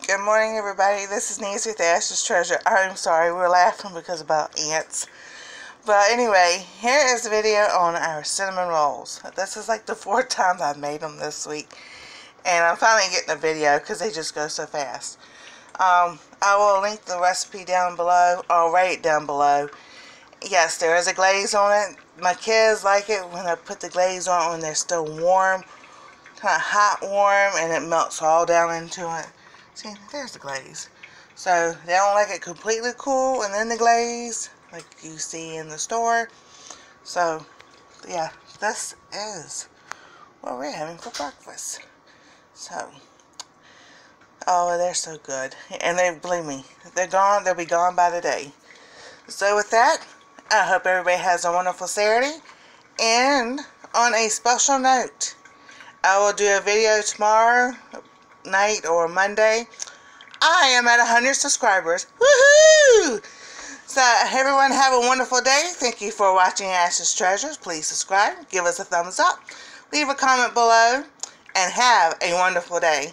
Good morning, everybody. This is Nancy with Ash's Treasure. I'm sorry, we're laughing because about ants. But anyway, here is the video on our cinnamon rolls. This is like the 4th time I've made them this week. And I'm finally getting a video because they just go so fast. I will link the recipe down below. I'll write it down below. Yes, there is a glaze on it. My kids like it when I put the glaze on when they're still warm. Kind of hot warm, and it melts all down into it. See, there's the glaze. So they don't like it completely cool and then the glaze like you see in the store. So yeah, this is what we're having for breakfast. So oh, they're so good, and they, believe me, they're gone. They'll be gone by the day. So with that, I hope everybody has a wonderful Saturday. And on a special note, I will do a video tomorrow night or Monday. I am at 100 subscribers. Woohoo! So everyone have a wonderful day. Thank you for watching Ash's Treasures. Please subscribe, give us a thumbs up, leave a comment below, and have a wonderful day.